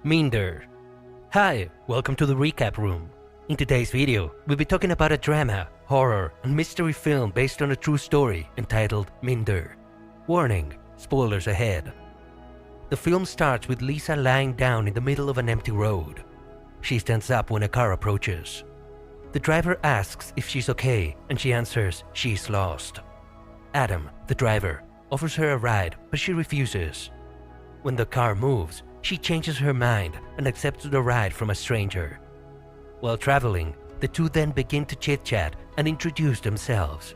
Meander. Hi, welcome to the recap room. In today's video, we'll be talking about a drama, horror, and mystery film based on a true story entitled Meander. Warning, spoilers ahead. The film starts with Lisa lying down in the middle of an empty road. She stands up when a car approaches. The driver asks if she's okay, and she answers she's lost. Adam, the driver, offers her a ride, but she refuses. When the car moves, she changes her mind and accepts the ride from a stranger. While traveling, the two then begin to chit-chat and introduce themselves.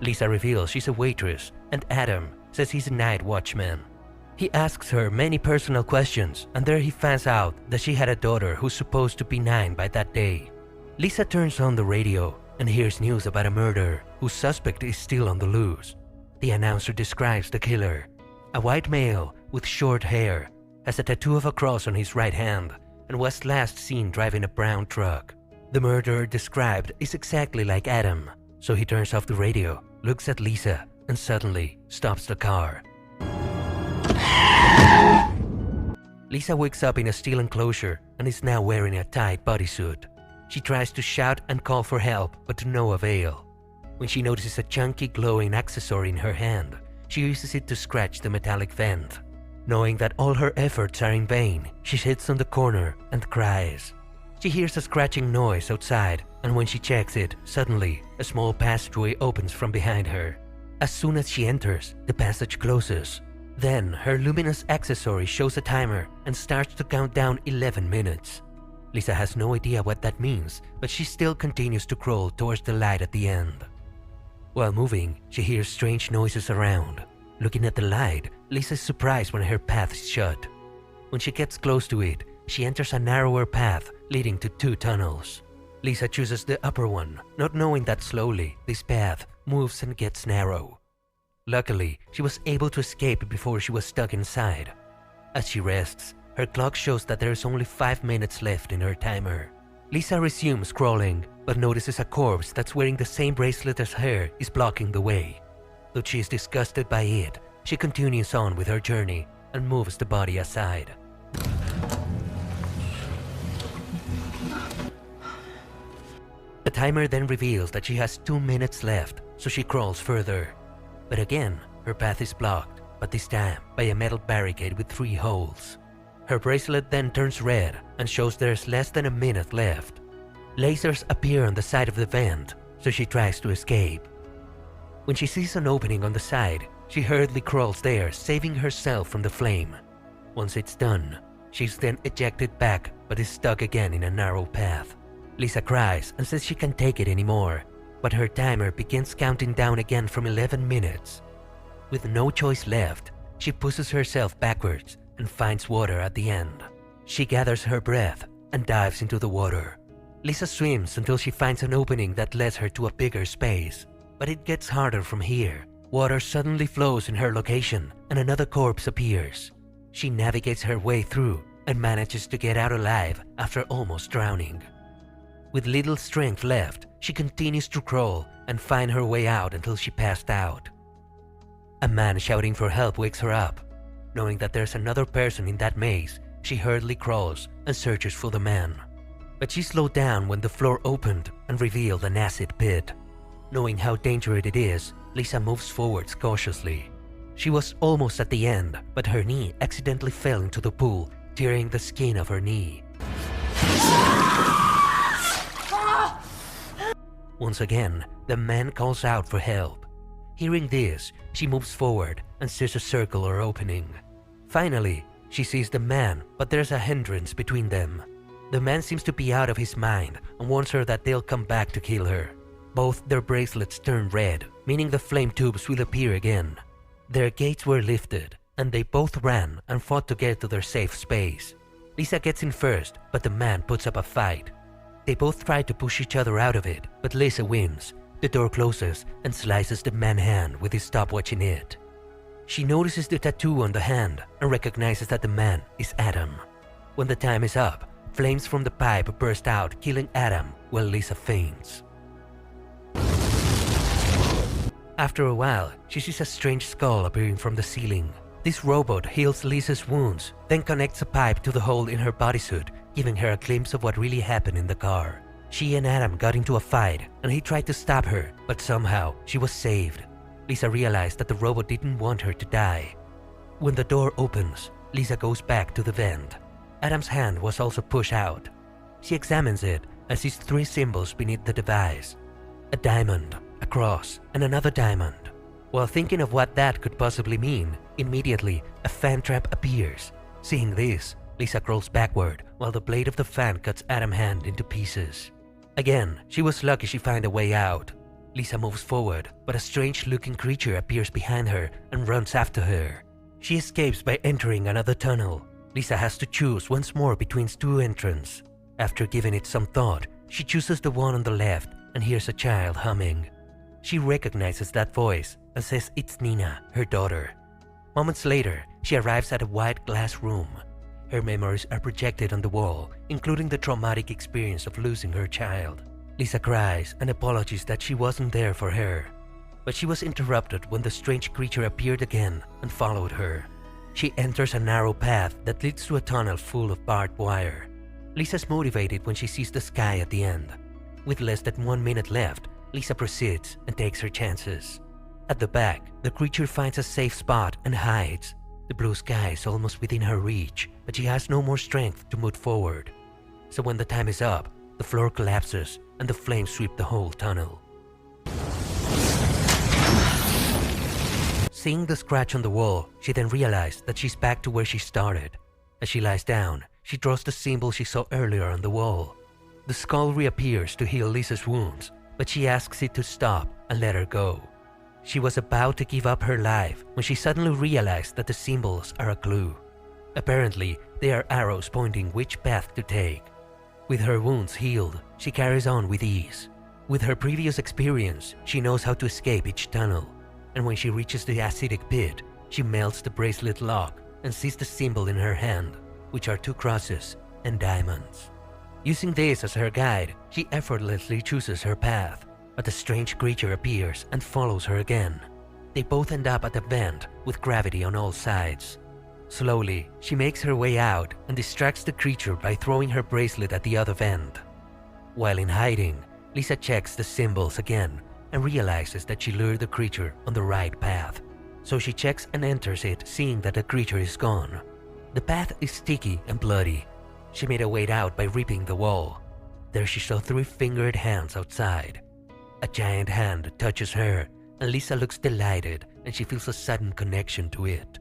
Lisa reveals she's a waitress, and Adam says he's a night watchman. He asks her many personal questions, and there he finds out that she had a daughter who's supposed to be 9 by that day. Lisa turns on the radio and hears news about a murder whose suspect is still on the loose. The announcer describes the killer. A white male with short hair, has a tattoo of a cross on his right hand, and was last seen driving a brown truck. The murderer described is exactly like Adam, so he turns off the radio, looks at Lisa, and suddenly stops the car. Lisa wakes up in a steel enclosure and is now wearing a tight bodysuit. She tries to shout and call for help, but to no avail. When she notices a chunky glowing accessory in her hand, she uses it to scratch the metallic vent. Knowing that all her efforts are in vain, she sits on the corner and cries. She hears a scratching noise outside, and when she checks it, suddenly a small passageway opens from behind her. As soon as she enters, the passage closes. Then her luminous accessory shows a timer and starts to count down 11 minutes. Lisa has no idea what that means, but she still continues to crawl towards the light at the end. While moving, she hears strange noises around. Looking at the light, Lisa is surprised when her path is shut. When she gets close to it, she enters a narrower path leading to 2 tunnels. Lisa chooses the upper one, not knowing that slowly this path moves and gets narrow. Luckily, she was able to escape before she was stuck inside. As she rests, her clock shows that there is only 5 minutes left in her timer. Lisa resumes crawling, but notices a corpse that's wearing the same bracelet as her is blocking the way. Though she is disgusted by it, she continues on with her journey and moves the body aside. The timer then reveals that she has 2 minutes left, so she crawls further. But again, her path is blocked, but this time by a metal barricade with 3 holes. Her bracelet then turns red and shows there's less than a minute left. Lasers appear on the side of the vent, so she tries to escape. When she sees an opening on the side, she hurriedly crawls there, saving herself from the flame. Once it's done, she's then ejected back but is stuck again in a narrow path. Lisa cries and says she can't take it anymore, but her timer begins counting down again from 11 minutes. With no choice left, she pushes herself backwards and finds water at the end. She gathers her breath and dives into the water. Lisa swims until she finds an opening that leads her to a bigger space, but it gets harder from here. Water suddenly flows in her location and another corpse appears. She navigates her way through and manages to get out alive after almost drowning. With little strength left, she continues to crawl and find her way out until she passed out. A man shouting for help wakes her up. Knowing that there's another person in that maze, she hurriedly crawls and searches for the man. But she slowed down when the floor opened and revealed an acid pit. Knowing how dangerous it is, Lisa moves forwards cautiously. She was almost at the end, but her knee accidentally fell into the pool, tearing the skin of her knee. Once again, the man calls out for help. Hearing this, she moves forward and sees a circle or opening. Finally, she sees the man, but there's a hindrance between them. The man seems to be out of his mind and warns her that they'll come back to kill her. Both their bracelets turn red, meaning the flame tubes will appear again. Their gates were lifted, and they both ran and fought to get to their safe space. Lisa gets in first, but the man puts up a fight. They both try to push each other out of it, but Lisa wins. The door closes and slices the man's hand with his stopwatch in it. She notices the tattoo on the hand and recognizes that the man is Adam. When the time is up, flames from the pipe burst out, killing Adam while Lisa faints. After a while, she sees a strange skull appearing from the ceiling. This robot heals Lisa's wounds, then connects a pipe to the hole in her bodysuit, giving her a glimpse of what really happened in the car. She and Adam got into a fight, and he tried to stop her, but somehow she was saved. Lisa realized that the robot didn't want her to die. When the door opens, Lisa goes back to the vent. Adam's hand was also pushed out. She examines it and sees 3 symbols beneath the device: a diamond, a cross, and another diamond. While thinking of what that could possibly mean, immediately a fan trap appears. Seeing this, Lisa crawls backward while the blade of the fan cuts Adam's hand into pieces. Again, she was lucky she found a way out. Lisa moves forward, but a strange-looking creature appears behind her and runs after her. She escapes by entering another tunnel. Lisa has to choose once more between 2 entrances. After giving it some thought, she chooses the one on the left and hears a child humming. She recognizes that voice and says it's Nina, her daughter. Moments later, she arrives at a white glass room. Her memories are projected on the wall, including the traumatic experience of losing her child. Lisa cries and apologizes that she wasn't there for her. But she was interrupted when the strange creature appeared again and followed her. She enters a narrow path that leads to a tunnel full of barbed wire. Lisa's motivated when she sees the sky at the end. With less than 1 minute left, Lisa proceeds and takes her chances. At the back, the creature finds a safe spot and hides. The blue sky is almost within her reach, but she has no more strength to move forward. So when the time is up, the floor collapses and the flames sweep the whole tunnel. Seeing the scratch on the wall, she then realized that she's back to where she started. As she lies down, she draws the symbol she saw earlier on the wall. The skull reappears to heal Lisa's wounds, but she asks it to stop and let her go. She was about to give up her life when she suddenly realized that the symbols are a clue. Apparently, they are arrows pointing which path to take. With her wounds healed, she carries on with ease. With her previous experience, she knows how to escape each tunnel, and when she reaches the acidic pit, she melts the bracelet lock and sees the symbol in her hand, which are 2 crosses and diamonds. Using this as her guide, she effortlessly chooses her path, but a strange creature appears and follows her again. They both end up at a vent with gravity on all sides. Slowly, she makes her way out and distracts the creature by throwing her bracelet at the other vent. While in hiding, Lisa checks the symbols again and realizes that she lured the creature on the right path. So she checks and enters it, seeing that the creature is gone. The path is sticky and bloody. She made her way out by ripping the wall. There she saw 3 fingered hands outside. A giant hand touches her, and Lisa looks delighted and she feels a sudden connection to it.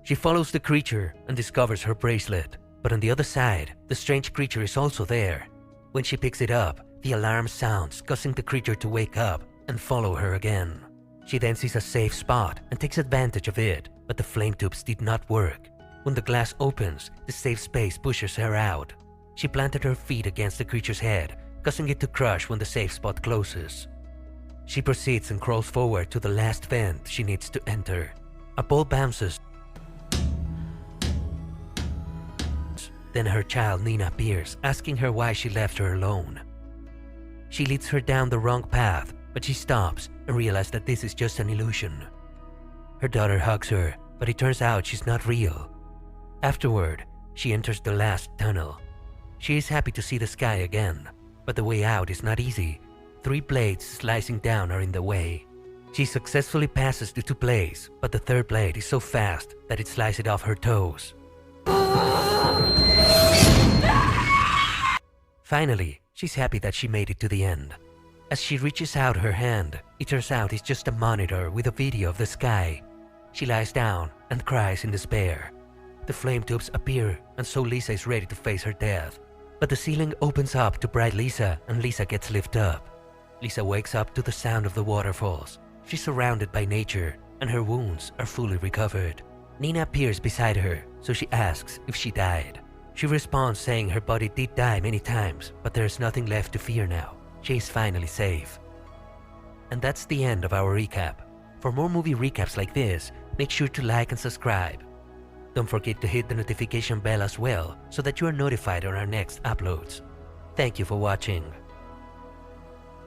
She follows the creature and discovers her bracelet, but on the other side, the strange creature is also there. When she picks it up, the alarm sounds, causing the creature to wake up and follow her again. She then sees a safe spot and takes advantage of it, but the flame tubes did not work. When the glass opens, the safe space pushes her out. She planted her feet against the creature's head, causing it to crush when the safe spot closes. She proceeds and crawls forward to the last vent she needs to enter. A ball bounces. Then her child Nina appears, asking her why she left her alone. She leads her down the wrong path, but she stops and realizes that this is just an illusion. Her daughter hugs her, but it turns out she's not real. Afterward, she enters the last tunnel. She is happy to see the sky again, but the way out is not easy. 3 blades slicing down are in the way. She successfully passes the 2 blades, but the 3rd blade is so fast that it slices off her toes. Finally, she's happy that she made it to the end. As she reaches out her hand, it turns out it's just a monitor with a video of the sky. She lies down and cries in despair. The flame tubes appear, and so Lisa is ready to face her death. But the ceiling opens up to bright Lisa, and Lisa gets lifted up. Lisa wakes up to the sound of the waterfalls. She's surrounded by nature, and her wounds are fully recovered. Nina appears beside her, so she asks if she died. She responds saying her body did die many times, but there's nothing left to fear now. She is finally safe. And that's the end of our recap. For more movie recaps like this, make sure to like and subscribe. Don't forget to hit the notification bell as well so that you are notified on our next uploads. Thank you for watching.